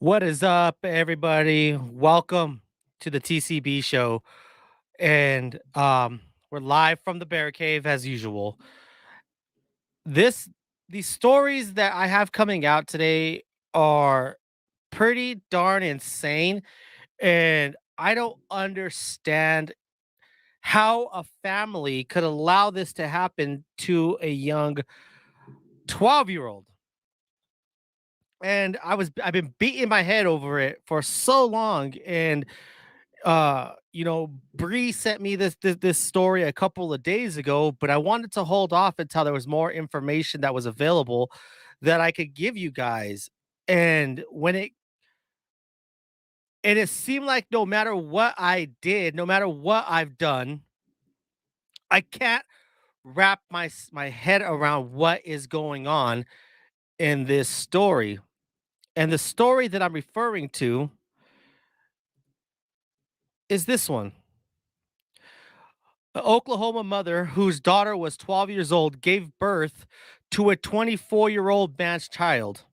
What is up, everybody? Welcome to the TCB show. And we're live from the Bear Cave as usual. This these stories that I have coming out today are pretty darn insane. And I don't understand how a family could allow this to happen to a young 12-year-old. And I've been beating my head over it for so long. And Bree sent me this story a couple of days ago, but I wanted to hold off until there was more information that was available that I could give you guys. And it seemed like no matter what I did, no matter what I've done, I can't wrap my head around what is going on in this story. And the story that I'm referring to is this one. An Oklahoma mother whose daughter was 12 years old gave birth to a 24-year-old man's child.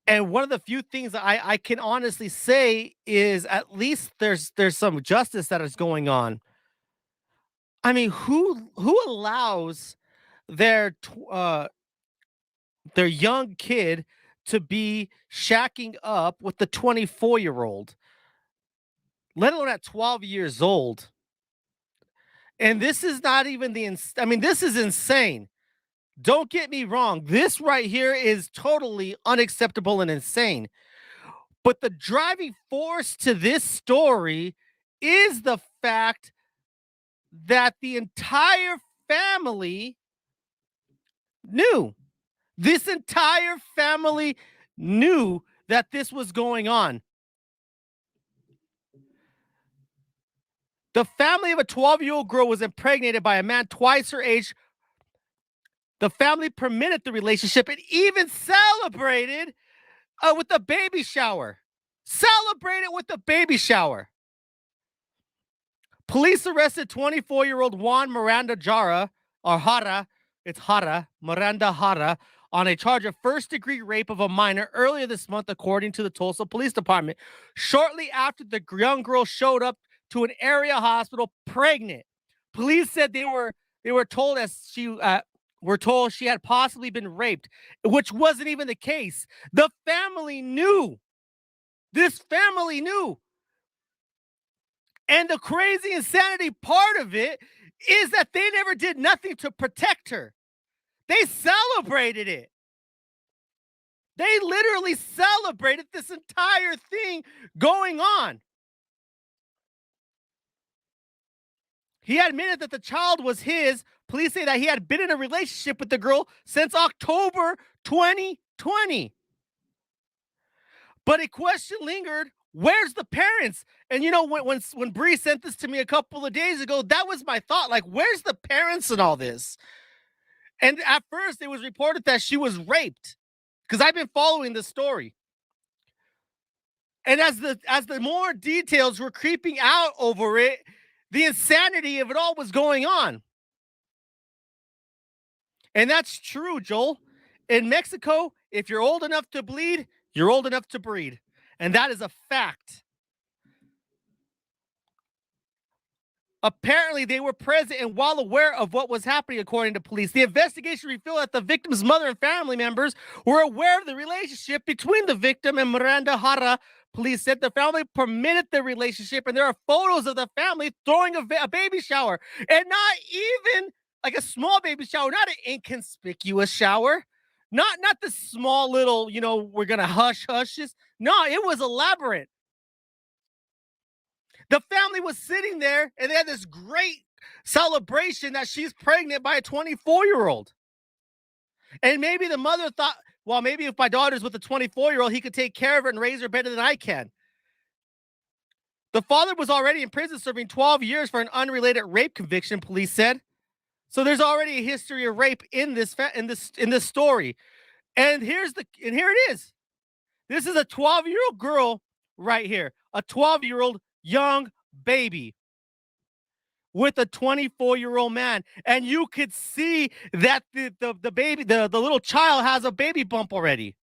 And one of the few things that I can honestly say is at least there's some justice that is going on. I mean, who allows their their young kid to be shacking up with the 24-year-old, let alone at 12 years old? And this is not even I mean, this is insane. Don't get me wrong. This right here is totally unacceptable and insane. But the driving force to this story is the fact that the entire family knew. This entire family knew that this was going on. The family of a 12-year-old girl was impregnated by a man twice her age. The family permitted the relationship and even celebrated with the baby shower. Celebrated with the baby shower. Police arrested 24-year-old Juan Miranda Jara, or Jara, it's Jara, Miranda Jara, on a charge of first-degree rape of a minor earlier this month, according to the Tulsa Police Department, shortly after the young girl showed up to an area hospital pregnant. Police said they were told she had possibly been raped, which wasn't even the case. The family knew. This family knew. And the crazy insanity part of it is that they never did nothing to protect her. They celebrated it. They literally celebrated this entire thing going on. He admitted that the child was his. Police say that he had been in a relationship with the girl since October 2020. But a question lingered. Where's the parents? And when Bree sent this to me a couple of days ago, that was my thought. Like, where's the parents in all this? And at first, it was reported that she was raped, because I've been following this story. And as the more details were creeping out over it, the insanity of it all was going on. And that's true, Joel. In Mexico, if you're old enough to bleed, you're old enough to breed. And that is a fact. Apparently, they were present and well aware of what was happening, according to police. The investigation revealed that the victim's mother and family members were aware of the relationship between the victim and Miranda Jara. Police said the family permitted the relationship, and there are photos of the family throwing a baby shower. And not even like a small baby shower, not an inconspicuous shower. Not the small little, we're going to hush hushes. No, it was elaborate. The family was sitting there and they had this great celebration that she's pregnant by a 24-year-old. And maybe the mother thought, well, maybe if my daughter's with a 24-year-old, he could take care of her and raise her better than I can. The father was already in prison serving 12 years for an unrelated rape conviction, police said. So there's already a history of rape in this story. And here it is. This is a 12-year-old girl right here, a 12-year-old young baby with a 24-year-old man. And you could see that the baby, the little child has a baby bump already.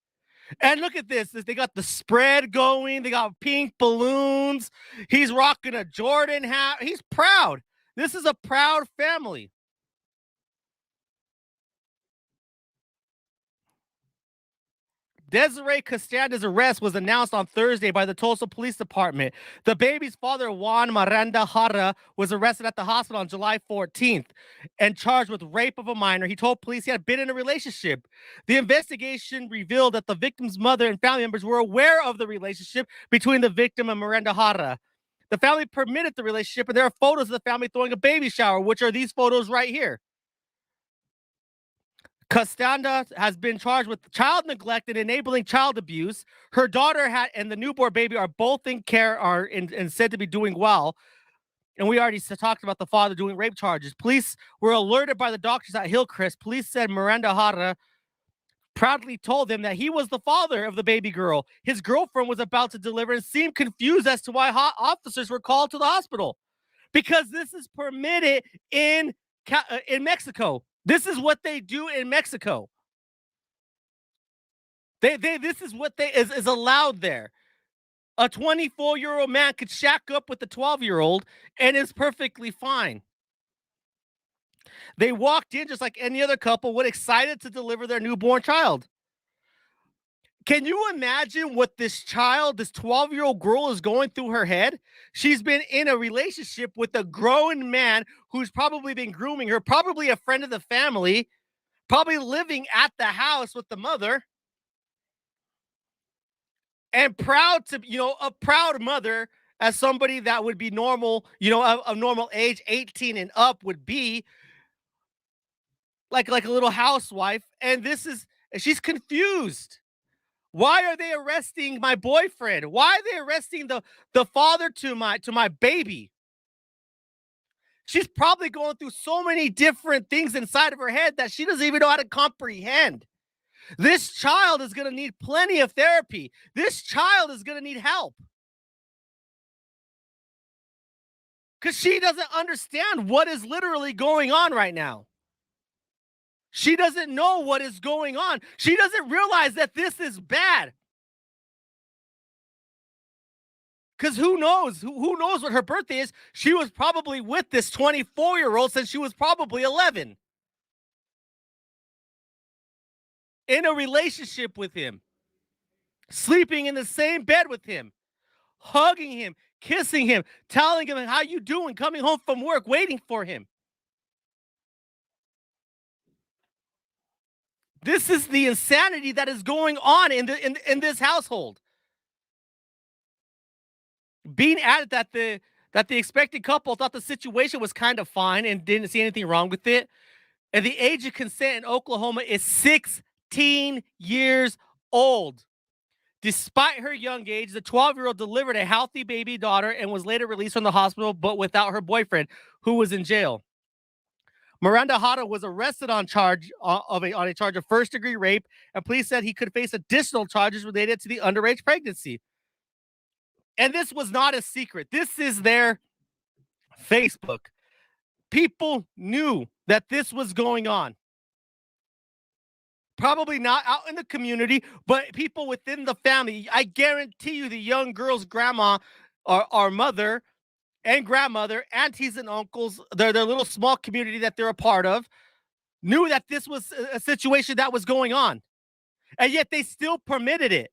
And look at this. They got the spread going. They got pink balloons. He's rocking a Jordan hat. He's proud. This is a proud family. Desiree Castaneda's arrest was announced on Thursday by the Tulsa Police Department. The baby's father, Juan Miranda Jara, was arrested at the hospital on July 14th and charged with rape of a minor. He told police he had been in a relationship. The investigation revealed that the victim's mother and family members were aware of the relationship between the victim and Miranda Jara. The family permitted the relationship, and there are photos of the family throwing a baby shower, which are these photos right here. Castaneda has been charged with child neglect and enabling child abuse. Her daughter and the newborn baby are both in care and said to be doing well. And we already talked about the father doing rape charges. Police were alerted by the doctors at Hillcrest. Police said Miranda Jara proudly told them that he was the father of the baby girl. His girlfriend was about to deliver and seemed confused as to why officers were called to the hospital. Because this is permitted in Mexico. This is what they do in Mexico. This is what is allowed there. A 24-year-old man could shack up with a 12-year-old and is perfectly fine. They walked in just like any other couple, would excited to deliver their newborn child. Can you imagine what this 12-year-old girl is going through her head? She's been in a relationship with a grown man who's probably been grooming her, probably a friend of the family, probably living at the house with the mother. And proud to, a proud mother as somebody that would be normal, of normal age, 18 and up would be like a little housewife. And she's confused. Why are they arresting my boyfriend? Why are they arresting the father to my baby? She's probably going through so many different things inside of her head that she doesn't even know how to comprehend. This child is going to need plenty of therapy. This child is going to need help. Because she doesn't understand what is literally going on right now. She doesn't know what is going on. She doesn't realize that this is bad. Because who knows? Who knows what her birthday is? She was probably with this 24-year-old since she was probably 11. In a relationship with him. Sleeping in the same bed with him. Hugging him. Kissing him. Telling him how you doing. Coming home from work. Waiting for him. This is the insanity that is going on in this household. Being added that the expected couple thought the situation was kind of fine and didn't see anything wrong with it. And the age of consent in Oklahoma is 16 years old. Despite her young age, the 12-year-old delivered a healthy baby daughter and was later released from the hospital, but without her boyfriend, who was in jail. Miranda Jara was arrested on a charge of first-degree rape, and police said he could face additional charges related to the underage pregnancy. And this was not a secret. This is their Facebook. People knew that this was going on. Probably not out in the community, but people within the family. I guarantee you the young girl's grandma or mother and grandmother, aunties and uncles, their little small community that they're a part of, knew that this was a situation that was going on. And yet they still permitted it.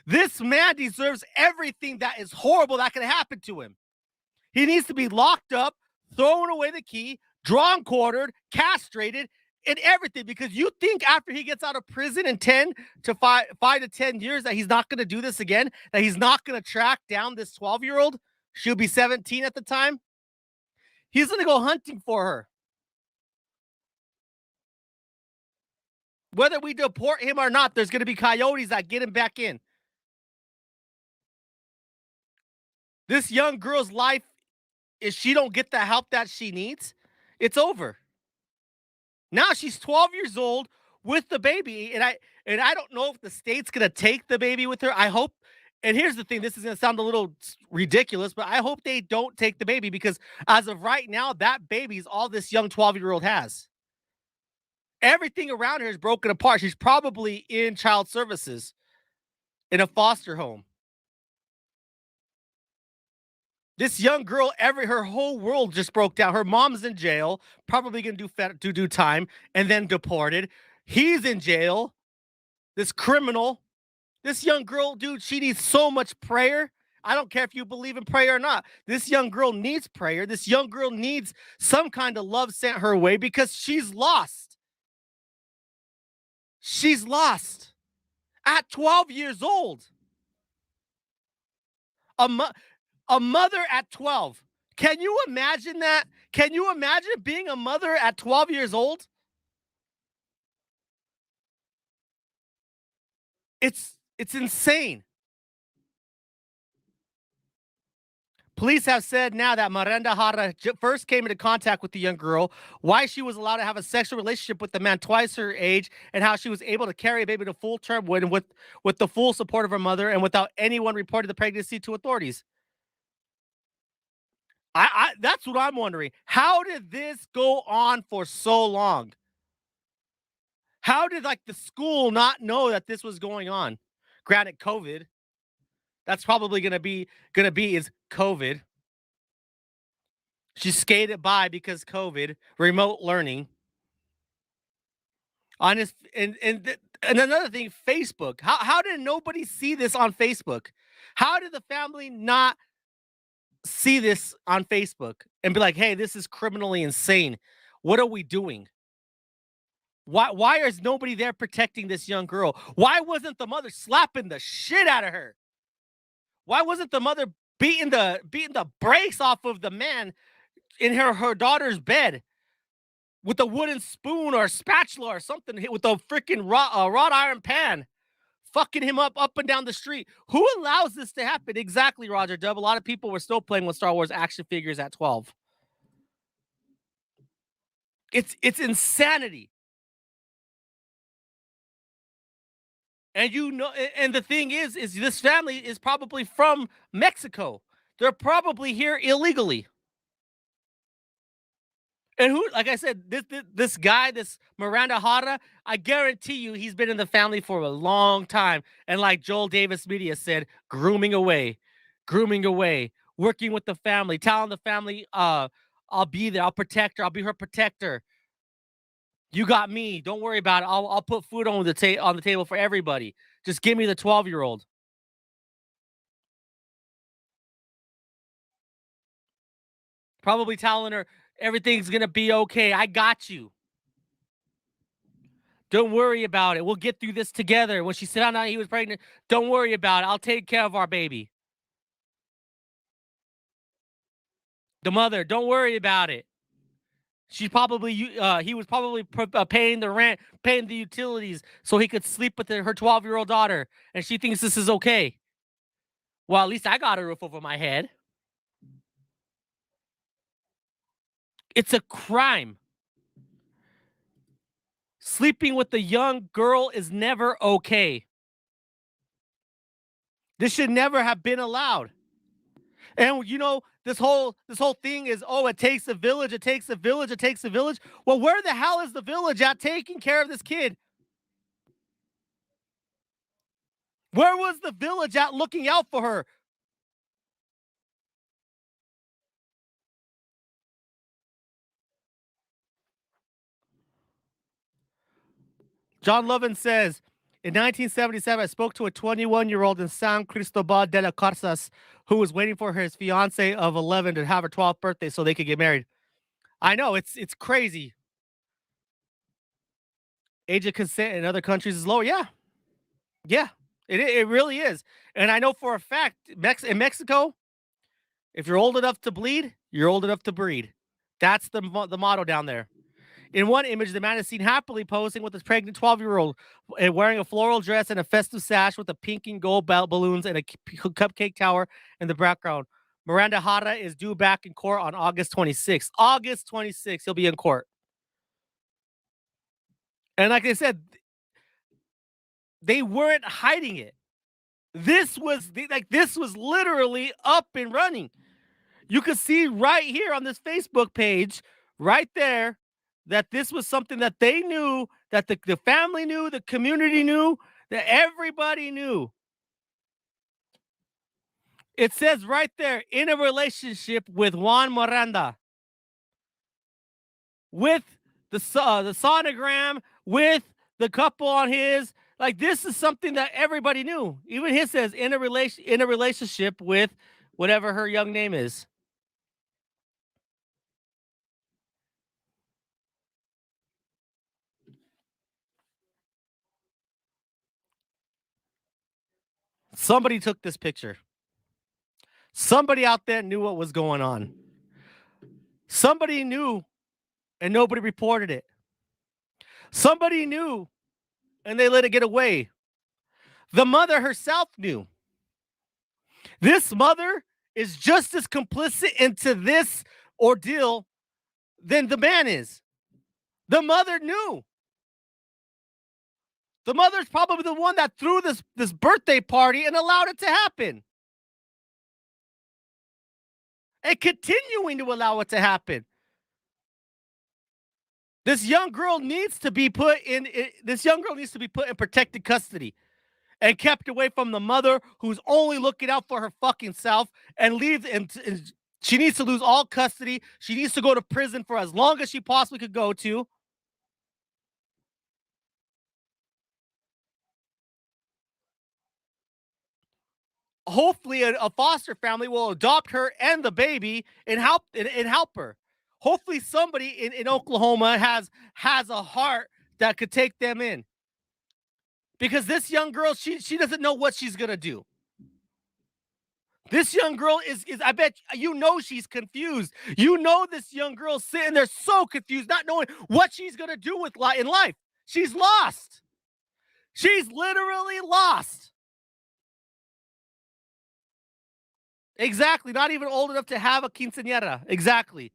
This man deserves everything that is horrible that could happen to him. He needs to be locked up, thrown away the key, drawn, quartered, castrated, and everything. Because you think after he gets out of prison in 5 to 10 years that he's not going to do this again, that he's not going to track down this 12-year-old? She'll be 17 at the time. He's going to go hunting for her. Whether we deport him or not, there's going to be coyotes that get him back in. This young girl's life, if she don't get the help that she needs, it's over. Now she's 12 years old with the baby, and I don't know if the state's going to take the baby with her. I hope. And here's the thing, this is going to sound a little ridiculous, but I hope they don't take the baby, because as of right now, that baby is all this young 12-year-old has. Everything around her is broken apart. She's probably in child services. in a foster home. This young girl, her whole world just broke down. Her mom's in jail, probably gonna do time, and then deported. He's in jail. This criminal, this young girl, dude, she needs so much prayer. I don't care if you believe in prayer or not. This young girl needs prayer. This young girl needs some kind of love sent her way because she's lost. She's lost at 12 years old. A, mo- a mother at 12. Can you imagine that? Can you imagine being a mother at 12 years old? It's insane. Police have said now that Miranda Jara first came into contact with the young girl, why she was allowed to have a sexual relationship with the man twice her age, and how she was able to carry a baby to full term with the full support of her mother and without anyone reporting the pregnancy to authorities. I that's what I'm wondering. How did this go on for so long? How did like the school not know that this was going on? Granted, COVID. That's probably gonna be is COVID. She skated by because COVID, remote learning. Honest and another thing, Facebook. How did nobody see this on Facebook? How did the family not see this on Facebook and be like, "Hey, this is criminally insane. What are we doing? Why is nobody there protecting this young girl? Why wasn't the mother slapping the shit out of her? Why wasn't the mother beating the brakes off of the man in her daughter's bed with a wooden spoon or spatula or something with a freaking wrought iron pan, fucking him up and down the street? Who allows this to happen? Exactly, Roger Dub. A lot of people were still playing with Star Wars action figures at 12. It's insanity. And and the thing is this family is probably from Mexico. They're probably here illegally. And who, like I said, this guy, this Miranda Jara, I guarantee you, he's been in the family for a long time. And like Joel Davis Media said, grooming away, working with the family, telling the family, I'll be there, I'll protect her, I'll be her protector. You got me. Don't worry about it. I'll put food on the table for everybody. Just give me the 12-year-old. Probably telling her everything's gonna be okay. I got you. Don't worry about it. We'll get through this together. When she found out he was pregnant, don't worry about it. I'll take care of our baby. The mother, don't worry about it. He was probably paying the rent, paying the utilities, so he could sleep with her 12-year-old daughter, and she thinks this is okay. Well, at least I got a roof over my head. It's a crime. Sleeping with a young girl is never okay. This should never have been allowed. And this whole thing is, oh, it takes a village, it takes a village, it takes a village. Well, where the hell is the village at taking care of this kid? Where was the village at looking out for her? John Lovin says, in 1977, I spoke to a 21-year-old in San Cristobal de las Casas who was waiting for his fiance of 11 to have her 12th birthday so they could get married. I know it's crazy. Age of consent in other countries is lower. Yeah, yeah, it really is. And I know for a fact, in Mexico, if you're old enough to bleed, you're old enough to breed. That's the motto down there. In one image, the man is seen happily posing with his pregnant 12-year-old, wearing a floral dress and a festive sash with a pink and gold balloons and a cupcake tower in the background. Miranda Jara is due back in court on August 26th. August 26th, he'll be in court. And like I said, they weren't hiding it. This was literally up and running. You could see right here on this Facebook page, right there, that this was something that they knew, that the family knew, the community knew, that everybody knew. It says right there, in a relationship with Juan Miranda, with the sonogram, with the couple on his. Like this is something that everybody knew. Even his says in a relationship with whatever her young name is. Somebody took this picture. Somebody out there knew what was going on. Somebody knew and nobody reported it. Somebody knew and they let it get away. The mother herself knew. This mother is just as complicit into this ordeal than the man is. The mother knew. The mother's probably the one that threw this birthday party and allowed it to happen. And continuing to allow it to happen. This young girl needs to be put in protected custody and kept away from the mother who's only looking out for her fucking self and leaves and she needs to lose all custody. She needs to go to prison for as long as she possibly could go to. Hopefully a foster family will adopt her and the baby and help her. Hopefully somebody in Oklahoma has a heart that could take them in. Because this young girl, she doesn't know what she's gonna do. This young girl is I bet you know she's confused. You know this young girl sitting there so confused, not knowing what she's gonna do with in life. She's lost. She's literally lost. Exactly. Not even old enough to have a quinceañera. Exactly.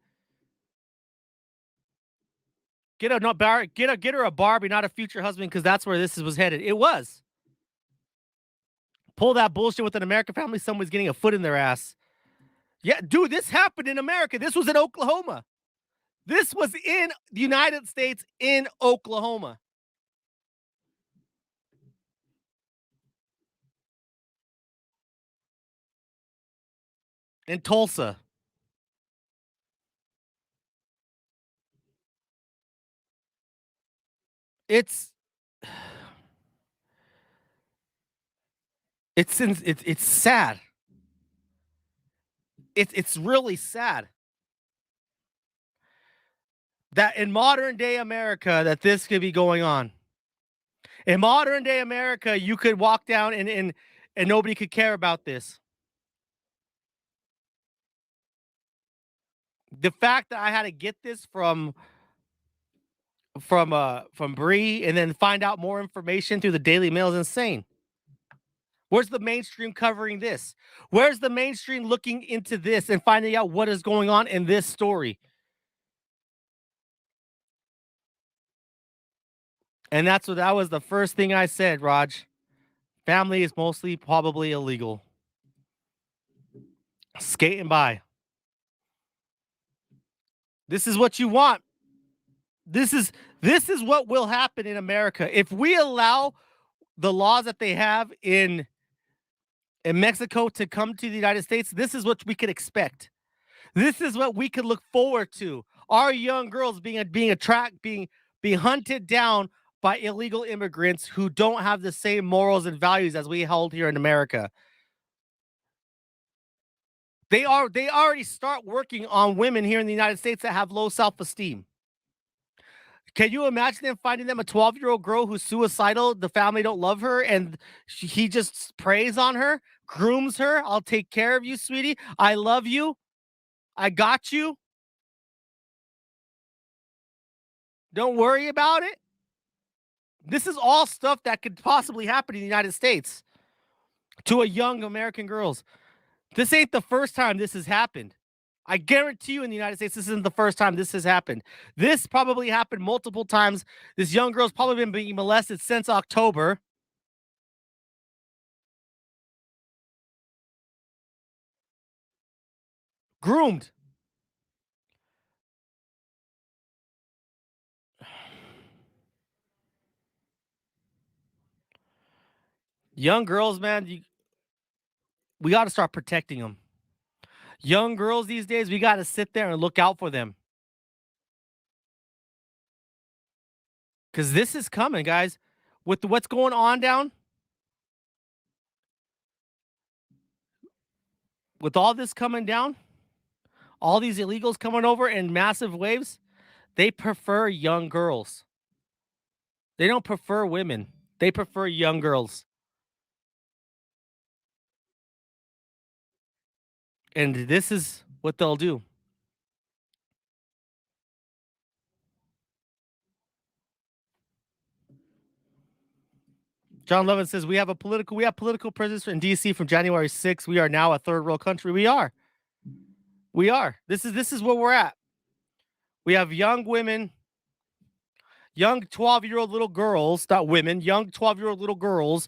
Get her a Barbie, not a future husband, because that's where this was headed. It was. Pull that bullshit with an American family, someone's getting a foot in their ass. Yeah, dude, this happened in America. This was in Oklahoma. This was in the United States in Oklahoma. In Tulsa. It's it's sad. It's really sad that in modern day America that this could be going on. In modern day America, you could walk down and nobody could care about this. The fact that I had to get this from Bree and then find out more information through the Daily Mail is insane. Where's the mainstream covering this? Where's the mainstream looking into this and finding out what is going on in this story? And that was the first thing I said, Raj. Family is mostly probably illegal. Skating by. This is what you want. This is what will happen in America if we allow the laws that they have in Mexico to come to the United States. This is what we could expect. This is what we could look forward to. Our young girls being hunted down by illegal immigrants who don't have the same morals and values as we hold here in America. They already start working on women here in the United States that have low self-esteem. Can you imagine them finding them a 12-year-old girl who's suicidal? The family don't love her, and he just preys on her, grooms her. I'll take care of you, sweetie. I love you. I got you. Don't worry about it. This is all stuff that could possibly happen in the United States to a young American girls. This ain't the first time this has happened. I guarantee you in the United States, this isn't the first time this has happened. This probably happened multiple times. This young girl's probably been being molested since October. Groomed. Young girls, man, We got to start protecting them. Young girls these days, we got to sit there and look out for them. Because this is coming, guys. With what's going on down, with all this coming down, all these illegals coming over in massive waves, they prefer young girls. They don't prefer women. They prefer young girls. And this is what they'll do. John Levin says we have political prisoners in DC from January 6th. We are now a third world country. We are. This is where we're at. We have young women, young 12-year-old little girls, not women, young 12-year-old little girls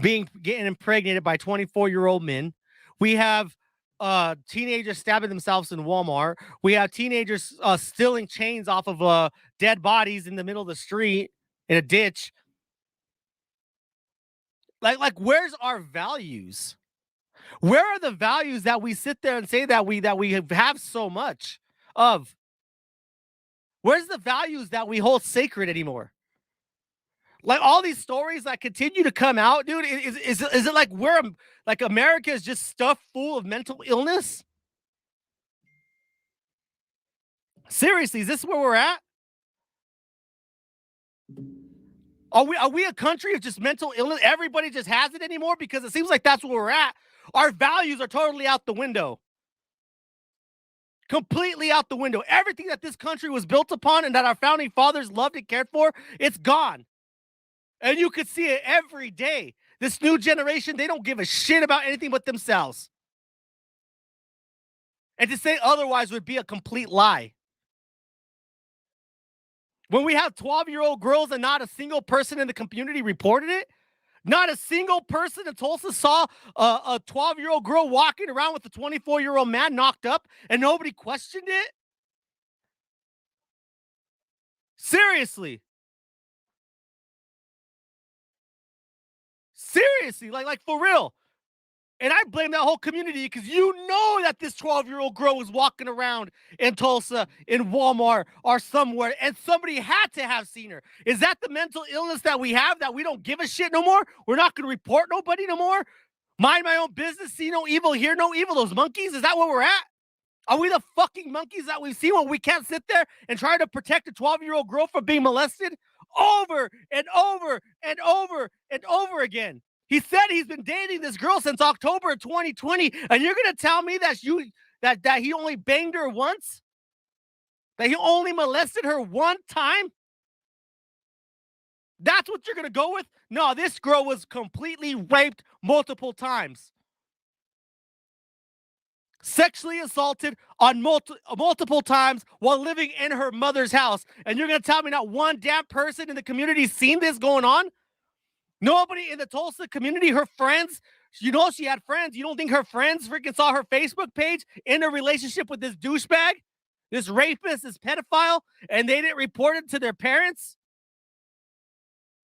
getting impregnated by 24-year-old men. We have teenagers stabbing themselves in Walmart. We have teenagers stealing chains off of dead bodies in the middle of the street in a ditch. Like, where's our values? Where are the values that we sit there and say that we have so much of? Where's the values that we hold sacred anymore? Like all these stories that continue to come out, dude. Is it like we're like America is just stuffed full of mental illness? Seriously, is this where we're at? Are we a country of just mental illness? Everybody just has it anymore because it seems like that's where we're at. Our values are totally out the window. Completely out the window. Everything that this country was built upon and that our founding fathers loved and cared for, it's gone. And you could see it every day. This new generation, they don't give a shit about anything but themselves. And to say otherwise would be a complete lie. When we have 12-year-old girls and not a single person in the community reported it, not a single person in Tulsa saw a 12-year-old girl walking around with a 24-year-old man knocked up and nobody questioned it. Seriously. Seriously, like for real. And I blame that whole community because you know that this 12-year-old girl was walking around in Tulsa, in Walmart, or somewhere, and somebody had to have seen her. Is that the mental illness that we have, that we don't give a shit no more? We're not going to report nobody no more? Mind my own business, see no evil, hear no evil, those monkeys? Is that where we're at? Are we the fucking monkeys that we've seen when we can't sit there and try to protect a 12-year-old girl from being molested over and over and over and over again? He said he's been dating this girl since October of 2020, and you're going to tell me that he only banged her once? That he only molested her one time? That's what you're going to go with? No, this girl was completely raped multiple times. Sexually assaulted on multiple times while living in her mother's house. And you're going to tell me not one damn person in the community seen this going on? Nobody in the Tulsa community, her friends, you know she had friends. You don't think her friends freaking saw her Facebook page in a relationship with this douchebag, this rapist, this pedophile, and they didn't report it to their parents?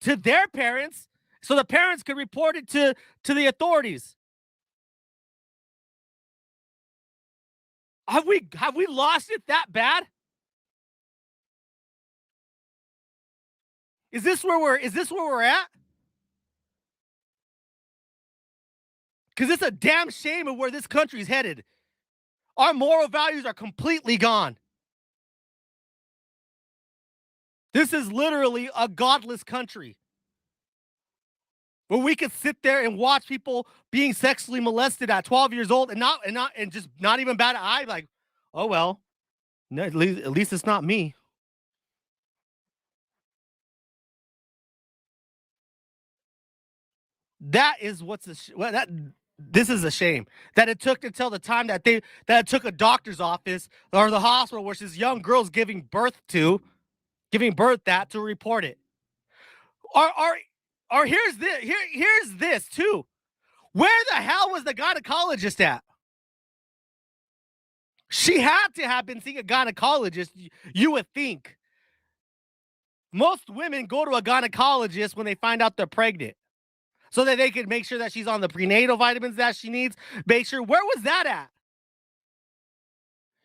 To their parents, so the parents could report it to the authorities. Have we lost it that bad? Is this where we're at? Because it's a damn shame of where this country's headed. Our moral values are completely gone. This is literally a godless country where we could sit there and watch people being sexually molested at 12 years old and just not even bat an eye, like, oh well, no, at least it's not me. That is this is a shame that it took until the time that it took a doctor's office or the hospital where this young girl's giving birth to report it. Or here's this too. Where the hell was the gynecologist at? She had to have been seeing a gynecologist, you would think. Most women go to a gynecologist when they find out they're pregnant. so that they could make sure that she's on the prenatal vitamins that she needs. Make sure, where was that at?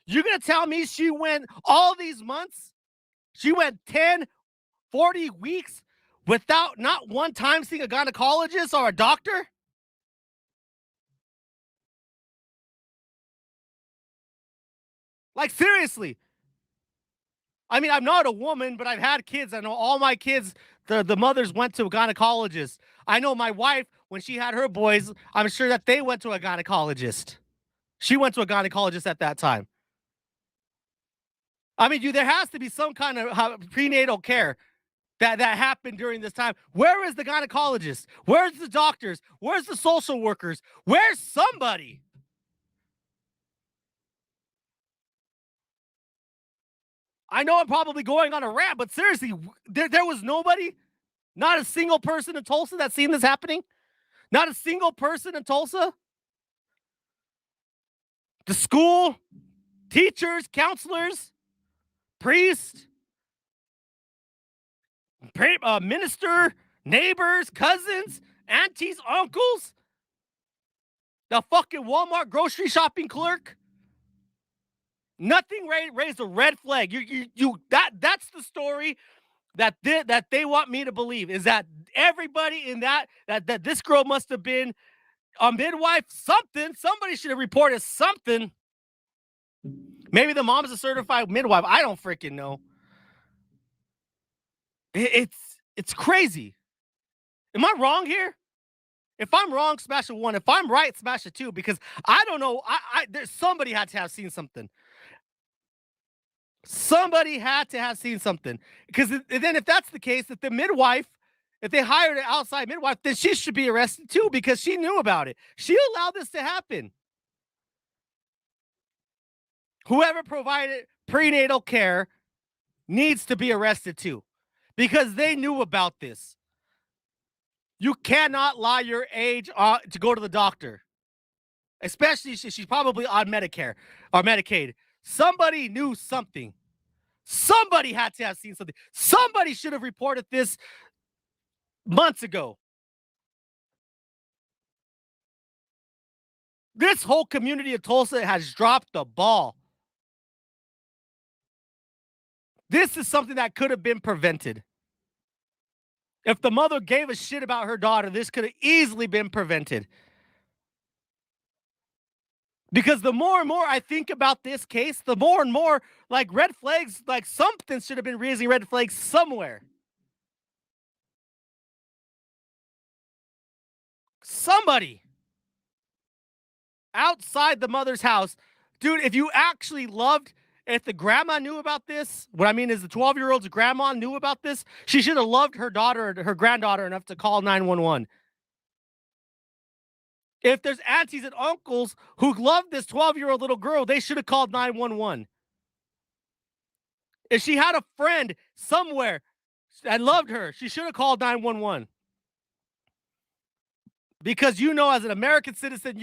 You're going to tell me she went all these months? She went 10, 40 weeks without not one time seeing a gynecologist or a doctor? Like, seriously. I mean, I'm not a woman, but I've had kids. I know all my kids, the mothers went to a gynecologist. I know my wife, when she had her boys, I'm sure that they went to a gynecologist. She went to a gynecologist at that time. I mean, there has to be some kind of prenatal care that happened during this time. Where is the gynecologist? Where's the doctors? Where's the social workers? Where's somebody? I know I'm probably going on a rant, but seriously, there was nobody, not a single person in Tulsa that's seen this happening? Not a single person in Tulsa? The school, teachers, counselors, priests, minister, neighbors, cousins, aunties, uncles, the fucking Walmart grocery shopping clerk. Nothing raised a red flag. That's the story that they want me to believe, is that everybody in that this girl must have been a midwife, something. Somebody should have reported something. Maybe the mom's a certified midwife. I don't freaking know. It's crazy. Am I wrong here? If I'm wrong, smash a 1. If I'm right, smash a 2, because I don't know. There's somebody had to have seen something. Somebody had to have seen something. Because then if that's the case, if the midwife, if they hired an outside midwife, then she should be arrested too, because she knew about it. She allowed this to happen. Whoever provided prenatal care needs to be arrested too, because they knew about this. You cannot lie your age to go to the doctor, especially she's probably on Medicare or Medicaid. Somebody knew something. Somebody had to have seen something. Somebody should have reported this months ago. This whole community of Tulsa has dropped the ball. This is something that could have been prevented. If the mother gave a shit about her daughter, this could have easily been prevented. Because the more and more I think about this case, the more and more, like, red flags, like something should have been raising red flags somewhere. Somebody outside the mother's house. Dude, if you actually loved, if the grandma knew about this, what I mean is the 12-year-old's grandma knew about this, she should have loved her daughter, her granddaughter enough to call 911. If there's aunties and uncles who love this 12-year-old little girl, they should have called 911. If she had a friend somewhere that loved her, she should have called 911. Because as an American citizen,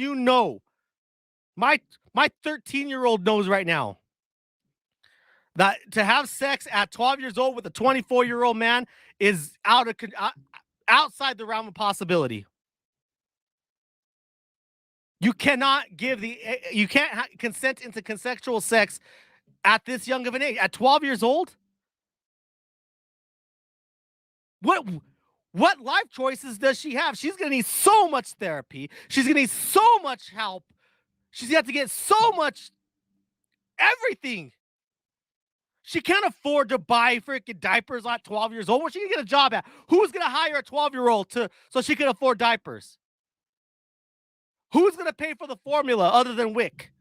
my 13-year-old knows right now that to have sex at 12 years old with a 24-year-old man is outside the realm of possibility. You cannot consent into consensual sex at this young of an age. At 12 years old? What life choices does she have? She's going to need so much therapy. She's going to need so much help. She's going to have to get so much everything. She can't afford to buy freaking diapers at 12 years old. Where's she going to get a job at? Who's going to hire a 12-year-old so she can afford diapers? Who's going to pay for the formula other than WIC?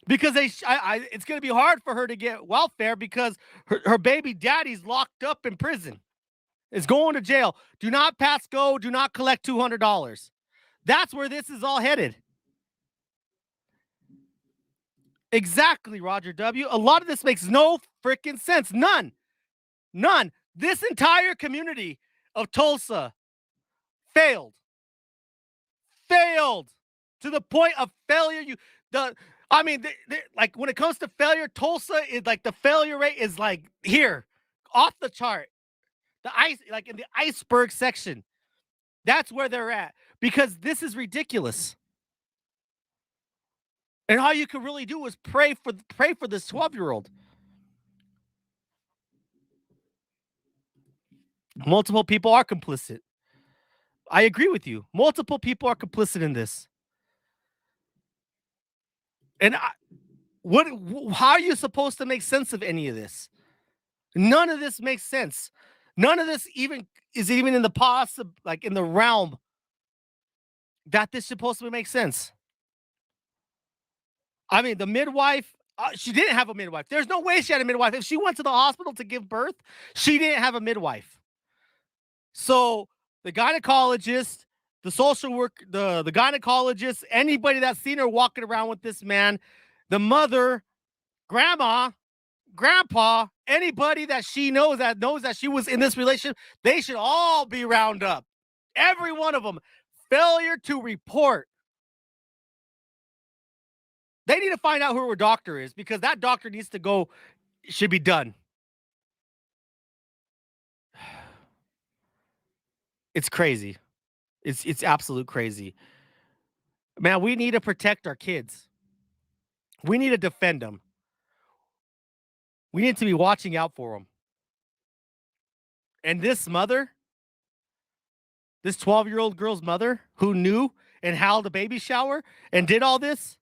Because it's going to be hard for her to get welfare because her baby daddy's locked up in prison, is going to jail. Do not pass go. Do not collect $200. That's where this is all headed. Exactly, Roger W. A lot of this makes no freaking sense. None. This entire community of Tulsa failed to the point of failure. Like, when it comes to failure, Tulsa is like, the failure rate is like here, off the chart. The ice, like in the iceberg section. That's where they're at because this is ridiculous. And all you can really do is pray for this 12-year-old. Multiple people are complicit. I agree with you. Multiple people are complicit in this. And what? How are you supposed to make sense of any of this? None of this makes sense. None of this even in the like in the realm that this supposed to make sense. I mean, the midwife, she didn't have a midwife. There's no way she had a midwife. If she went to the hospital to give birth, she didn't have a midwife. So the gynecologist, the social work, the gynecologist, anybody that's seen her walking around with this man, the mother, grandma, grandpa, anybody that she knows that she was in this relationship, they should all be round up. Every one of them. Failure to report. They need to find out who her doctor is because that doctor needs to go, should be done. It's crazy. It's absolute crazy. Man, we need to protect our kids. We need to defend them. We need to be watching out for them. And this mother, this 12-year-old girl's mother who knew and held a baby shower and did all this,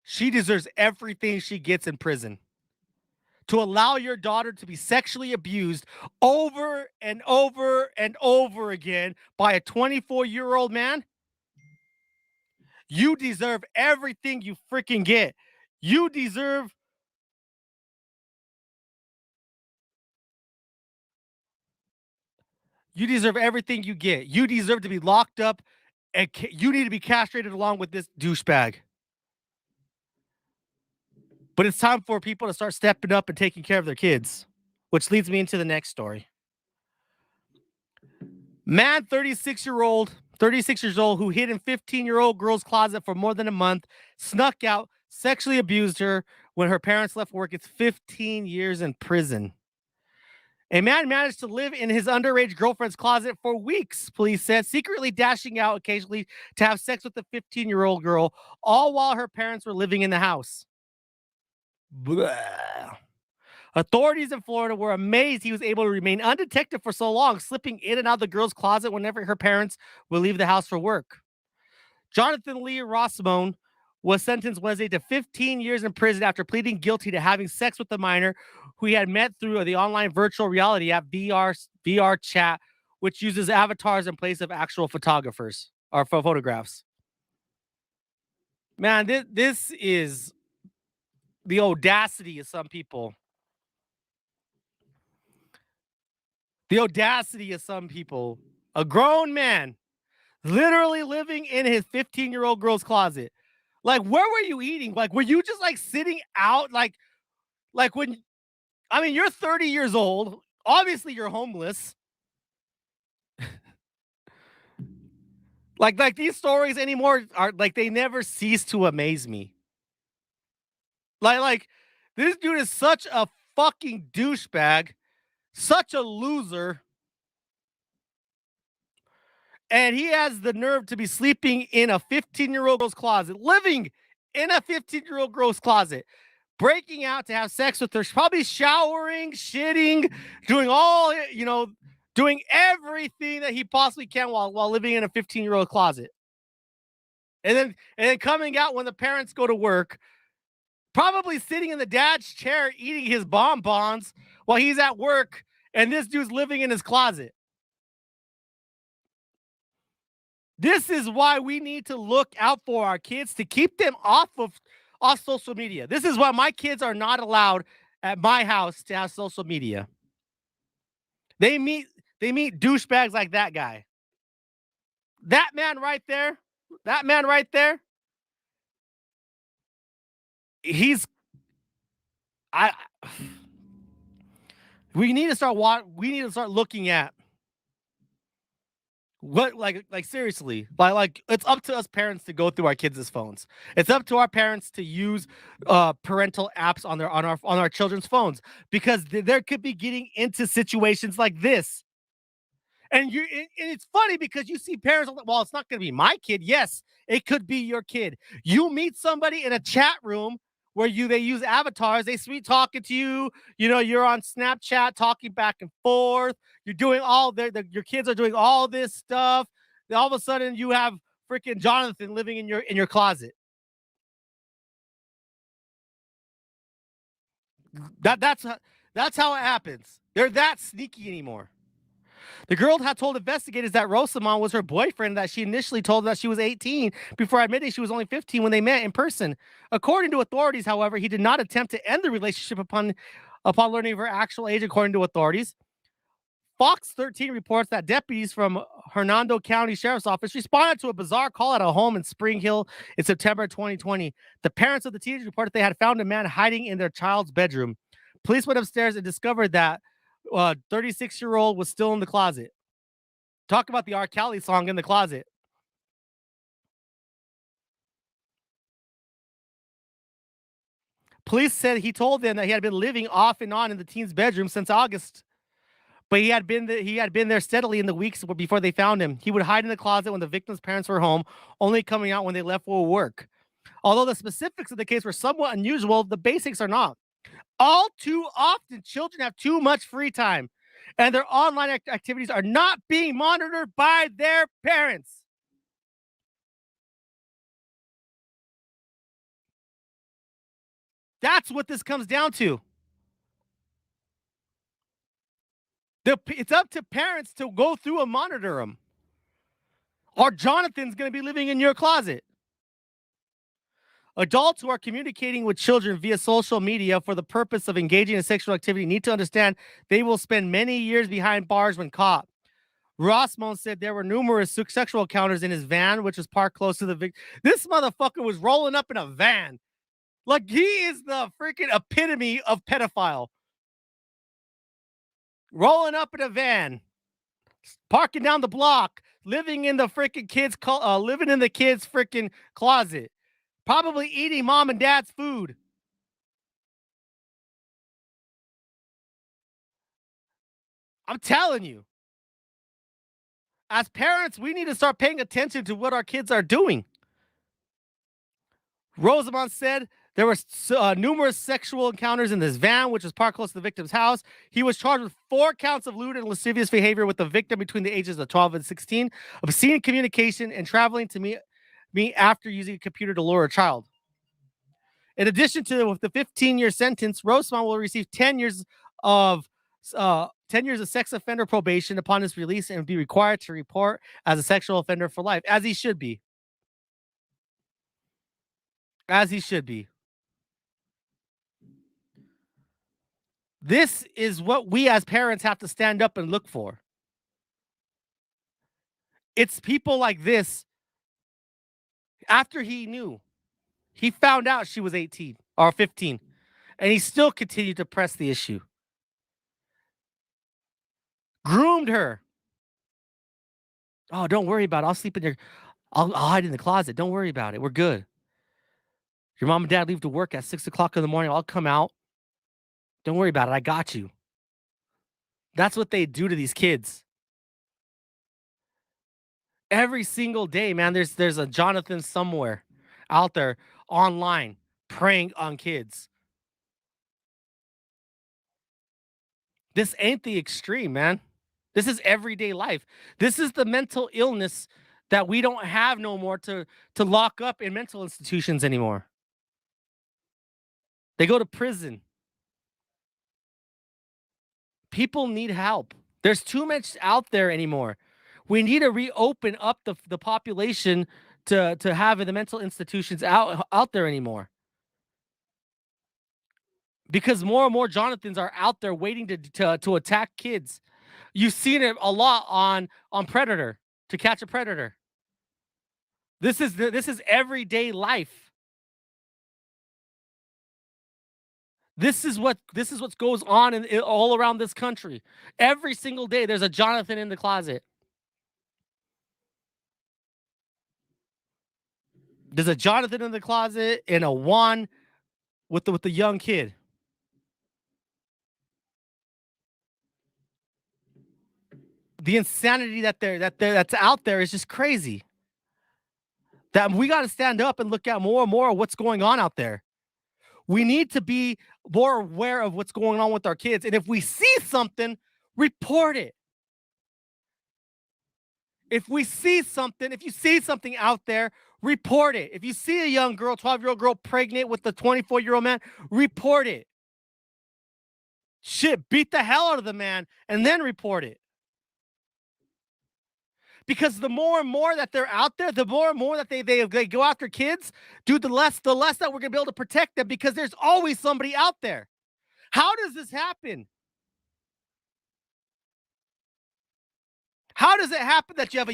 she deserves everything she gets in prison. To allow your daughter to be sexually abused over and over and over again by a 24-year-old man, you deserve everything you freaking get. You deserve everything you get. You deserve to be locked up and you need to be castrated along with this douchebag. But it's time for people to start stepping up and taking care of their kids, which leads me into the next story. Man, 36 years old, who hid in 15-year-old girl's closet for more than a month, snuck out, sexually abused her when her parents left work. It's 15 years in prison. A man managed to live in his underage girlfriend's closet for weeks, police said, secretly dashing out occasionally to have sex with the 15-year-old girl, all while her parents were living in the house. Blah. Authorities in Florida were amazed he was able to remain undetected for so long, slipping in and out of the girl's closet whenever her parents would leave the house for work. Jonathan Lee Rossmone was sentenced Wednesday to 15 years in prison after pleading guilty to having sex with the minor who he had met through the online virtual reality app VR Chat, which uses avatars in place of actual photographers or photographs. Man, this is the audacity of some people. The audacity of some people. A grown man literally living in his 15-year-old girl's closet. Like, where were you eating? Like, were you just like sitting out? Like when, I mean, you're 30 years old. Obviously, you're homeless. like these stories anymore are like, they never cease to amaze me. Like this dude is such a fucking douchebag, such a loser. And he has the nerve to be sleeping in a 15-year-old girl's closet, living in a 15-year-old girl's closet, breaking out to have sex with her, probably showering, shitting, doing everything that he possibly can while living in a 15-year-old closet. And then coming out when the parents go to work, probably sitting in the dad's chair eating his bonbons while he's at work, and this dude's living in his closet. This is why we need to look out for our kids to keep them off social media. This is why my kids are not allowed at my house to have social media. They meet douchebags like that guy. That man right there. We need to start looking at What like seriously? Like it's up to us parents to go through our kids' phones. It's up to our parents to use parental apps on our children's phones because there could be getting into situations like this. And it's funny because you see parents, well, it's not going to be my kid. Yes, it could be your kid. You meet somebody in a chat room where they use avatars, they sweet talking to you. You know, you're on Snapchat talking back and forth. You're doing your kids are doing all this stuff. Then all of a sudden, you have freaking Jonathan living in your closet. That that's how it happens. They're that sneaky anymore. The girl had told investigators that Rosamond was her boyfriend, that she initially told that she was 18 before admitting she was only 15 when they met in person. According to authorities, however, he did not attempt to end the relationship upon learning of her actual age, according to authorities. Fox 13 reports that deputies from Hernando County Sheriff's Office responded to a bizarre call at a home in Spring Hill in September 2020. The parents of the teenagers reported they had found a man hiding in their child's bedroom. Police went upstairs and discovered that 36-year-old was still in the closet. Talk about the R. Kelly song in the closet. Police said he told them that he had been living off and on in the teen's bedroom since August, but he had been there steadily in the weeks before they found him. He would hide in the closet when the victim's parents were home, only coming out when they left for work. Although the specifics of the case were somewhat unusual, the basics are not. All too often, children have too much free time, and their online activities are not being monitored by their parents. That's what this comes down to. It's up to parents to go through and monitor them. Or Jonathan's going to be living in your closet. Adults who are communicating with children via social media for the purpose of engaging in sexual activity need to understand they will spend many years behind bars when caught. Rossmond said there were numerous sexual encounters in his van, which was parked close to the victim. This motherfucker was rolling up in a van. Like, he is the freaking epitome of pedophile. Rolling up in a van, parking down the block, living in the freaking living in the kids' freaking closet, probably eating mom and dad's food. I'm telling you, as parents, we need to start paying attention to what our kids are doing. Rosamond said there were numerous sexual encounters in this van, which was parked close to the victim's house. He was charged with 4 counts of lewd and lascivious behavior with the victim between the ages of 12 and 16, obscene communication, and traveling to meet after using a computer to lure a child. In addition to the 15-year sentence, Rosamond will receive 10 years of 10 years of sex offender probation upon his release and be required to report as a sexual offender for life, as he should be. As he should be. This is what we as parents have to stand up and look for. It's people like this. After he found out she was 18 or 15, and he still continued to press the issue. Groomed her. Oh, don't worry about it. I'll sleep in your, I'll hide in the closet. Don't worry about it. We're good. Your mom and dad leave to work at 6 o'clock in the morning. I'll come out. Don't worry about it. I got you. That's what they do to these kids. Every single day, man, there's a Jonathan somewhere out there online preying on kids. This ain't the extreme, man. This is everyday life. This is the mental illness that we don't have no more to lock up in mental institutions anymore. They go to prison. People need help. There's too much out there anymore. We need to reopen up the population to have the mental institutions out there anymore. Because more and more Jonathans are out there waiting to attack kids. You've seen it a lot on Predator, To Catch a Predator. This is everyday life. This is what goes on all around this country. Every single day, there's a Jonathan in the closet. There's a Jonathan in the closet and a Juan with the young kid. The insanity that's out there is just crazy. That we got to stand up and look at more and more of what's going on out there. We need to be more aware of what's going on with our kids. And if we see something, report it. If we see something, if you see something out there, report it. If you see a young girl, 12-year-old girl pregnant with a 24-year-old man, report it. Shit, beat the hell out of the man and then report it. Because the more and more that they're out there, the more and more that they go after kids, dude, the less that we're gonna be able to protect them because there's always somebody out there. How does this happen? How does it happen that you have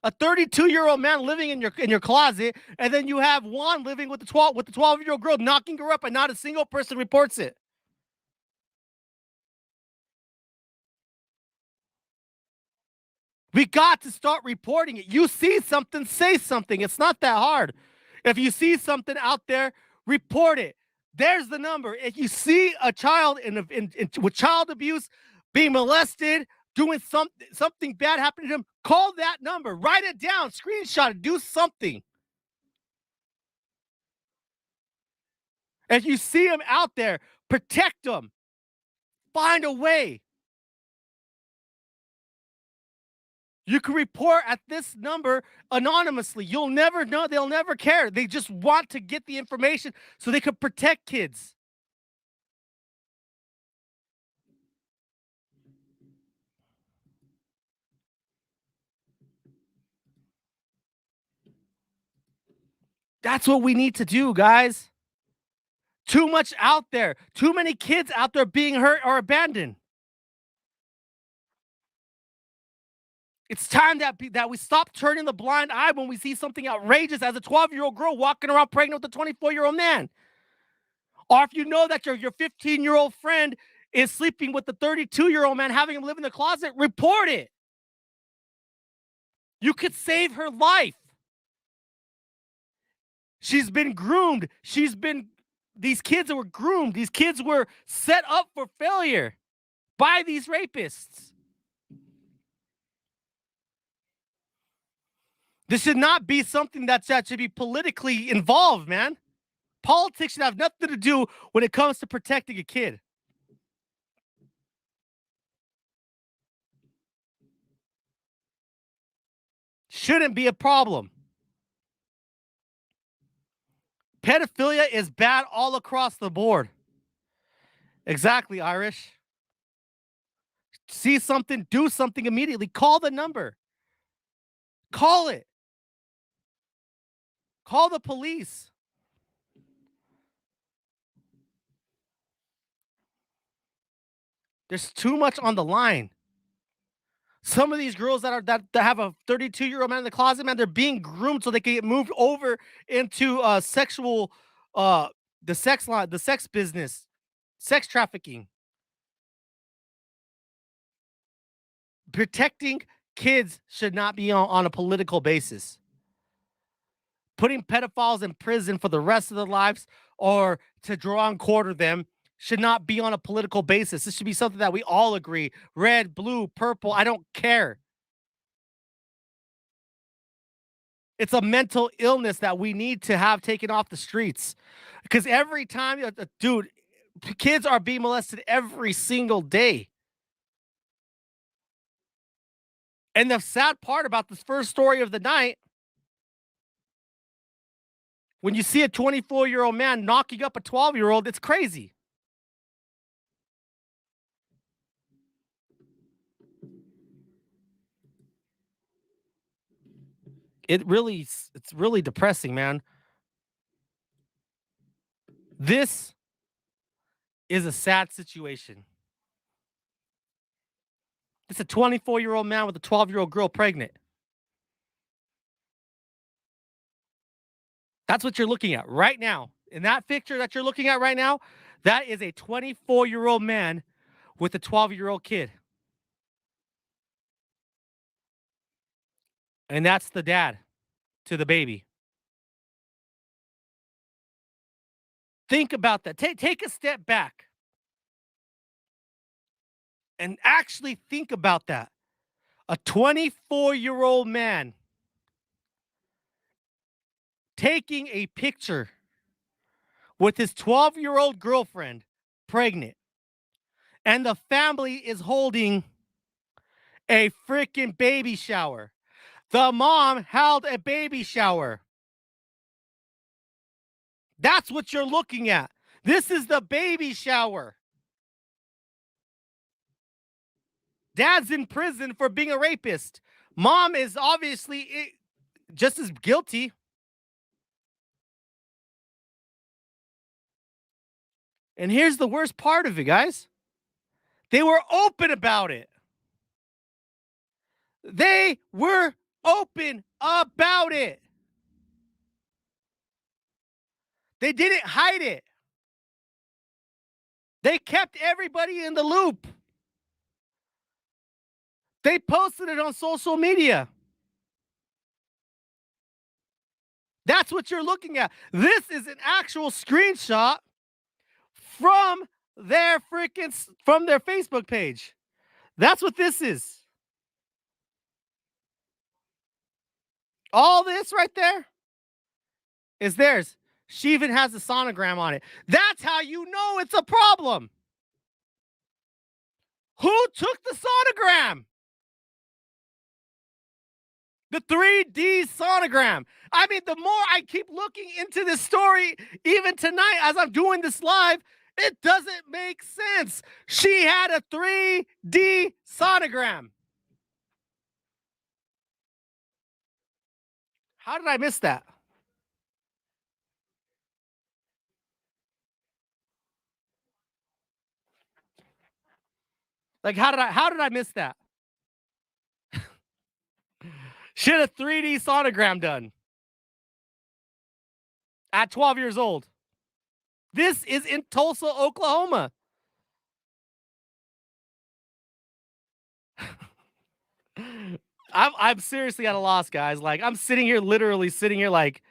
a 32-year-old man living in your closet, and then you have Juan living with the 12-year-old girl knocking her up, and not a single person reports it? We got to start reporting it. You see something, say something. It's not that hard. If you see something out there, report it. There's the number. If you see a child with child abuse, being molested, doing something bad happening to him, call that number. Write it down, screenshot it, do something. If you see him out there, protect them. Find a way. You can report at this number anonymously. You'll never know. They'll never care. They just want to get the information so they can protect kids. That's what we need to do, guys. Too much out there. Too many kids out there being hurt or abandoned. It's time that we stop turning the blind eye when we see something outrageous as a 12-year-old girl walking around pregnant with a 24-year-old man. Or if you know that your 15-year-old friend is sleeping with the 32-year-old man, having him live in the closet, report it. You could save her life. She's been groomed. These kids were groomed. These kids were set up for failure by these rapists. This should not be something that should be politically involved, man. Politics should have nothing to do when it comes to protecting a kid. Shouldn't be a problem. Pedophilia is bad all across the board. Exactly, Irish. See something, do something immediately. Call the number. Call it. Call the police. There's too much on the line. Some of these girls that have a 32-year-old man in the closet, man, they're being groomed so they can get moved over into sexual the sex line, the sex business, sex trafficking. Protecting kids should not be on a political basis. Putting pedophiles in prison for the rest of their lives or to draw and quarter them should not be on a political basis. This should be something that we all agree. Red, blue, purple, I don't care. It's a mental illness that we need to have taken off the streets. Because every time, dude, kids are being molested every single day. And the sad part about this first story of the night, when you see a 24-year-old man knocking up a 12-year-old, it's crazy. It's really depressing, man. This is a sad situation. It's a 24-year-old man with a 12-year-old girl pregnant. That's what you're looking at right now. In that picture that you're looking at right now, that is a 24-year-old man with a 12-year-old kid. And that's the dad to the baby. Think about that. Take a step back and actually think about that. A 24-year-old man taking a picture with his 12-year-old girlfriend pregnant, and the family is holding a freaking baby shower. The mom held a baby shower. That's what you're looking at. This is the baby shower. Dad's in prison for being a rapist. Mom is obviously just as guilty. And here's the worst part of it, guys. They were open about it. They were open about it. They didn't hide it. They kept everybody in the loop. They posted it on social media. That's what you're looking at. This is an actual screenshot from their Facebook page. That's what this is. All this right there is theirs. She even has a sonogram on it. That's how you know it's a problem. Who took the sonogram? The 3D sonogram. I mean, the more I keep looking into this story, even tonight as I'm doing this live, it doesn't make sense. She had a 3D sonogram. How did I miss that? Like, how did I miss that? She had a 3D sonogram done at 12 years old. This is in Tulsa, Oklahoma. I'm seriously at a loss, guys. Like, I'm literally sitting here like,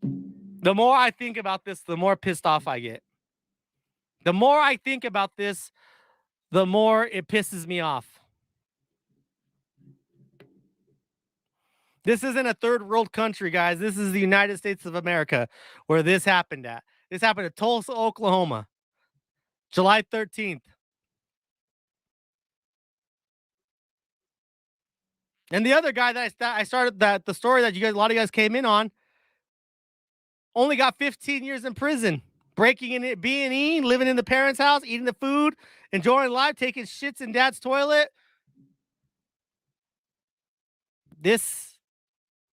the more I think about this, the more pissed off I get. The more I think about this, the more it pisses me off. This isn't a third world country, guys. This is the United States of America where this happened at. This happened at Tulsa, Oklahoma, July 13th. And the other guy that I started the story that a lot of you guys came in on, only got 15 years in prison, breaking in it, B&E, living in the parents' house, eating the food, enjoying life, taking shits in dad's toilet. This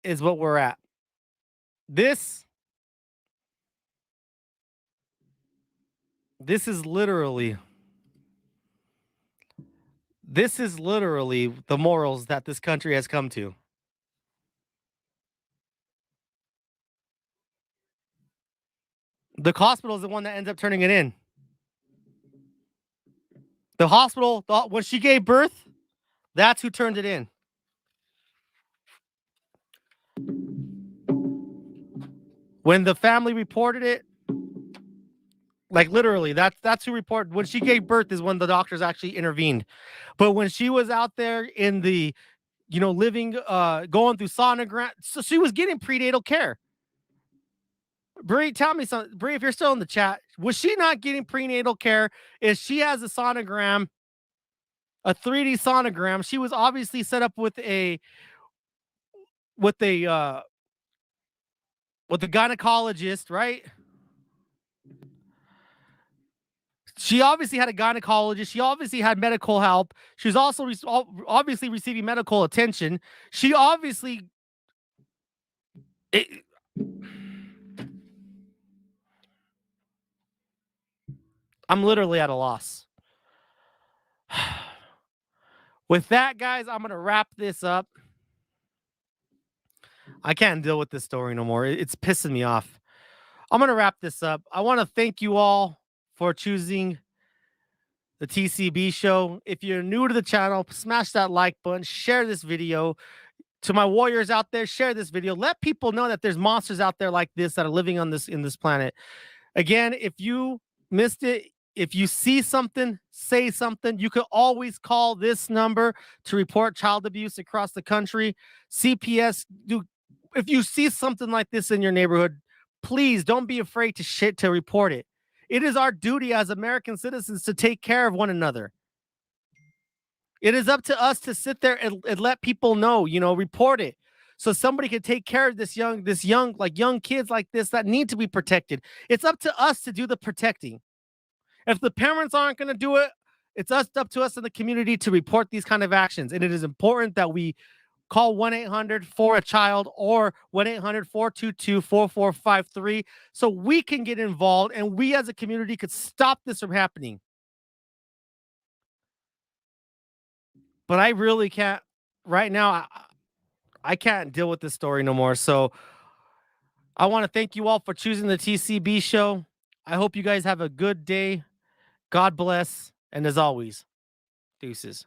is what we're at. This is literally the morals that this country has come to. The hospital is the one that ends up turning it in. The hospital, when she gave birth, that's who turned it in. When the family reported it, like literally, that's who reported. When she gave birth is when the doctors actually intervened. But when she was out there in the, living, going through sonogram, so she was getting prenatal care. Bree, tell me something. Bree, if you're still in the chat, was she not getting prenatal care? If she has a sonogram, a 3D sonogram, she was obviously set up with a gynecologist, right? She obviously had a gynecologist. She obviously had medical help. She was also obviously receiving medical attention. She obviously... I'm literally at a loss. With that, guys, I'm going to wrap this up. I can't deal with this story no more. It's pissing me off. I'm going to wrap this up. I want to thank you all for choosing the TCB show. If you're new to the channel, smash that like button, share this video. To my warriors out there, share this video. Let people know that there's monsters out there like this that are living on this in this planet. Again, if you missed it, if you see something, say something. You can always call this number to report child abuse across the country. CPS, if you see something like this in your neighborhood, please don't be afraid to report it. It is our duty as American citizens to take care of one another. It is up to us to sit there and let people know, report it. So somebody can take care of young kids like this that need to be protected. It's up to us to do the protecting. If the parents aren't going to do it, it's up to us in the community to report these kind of actions. And it is important that we call 1-800 for a child or 1-800-422-4453 so we can get involved and we as a community could stop this from happening. But I really can't right now. I can't deal with this story no more. So I want to thank you all for choosing the TCB show. I hope you guys have a good day. God bless. And as always, deuces.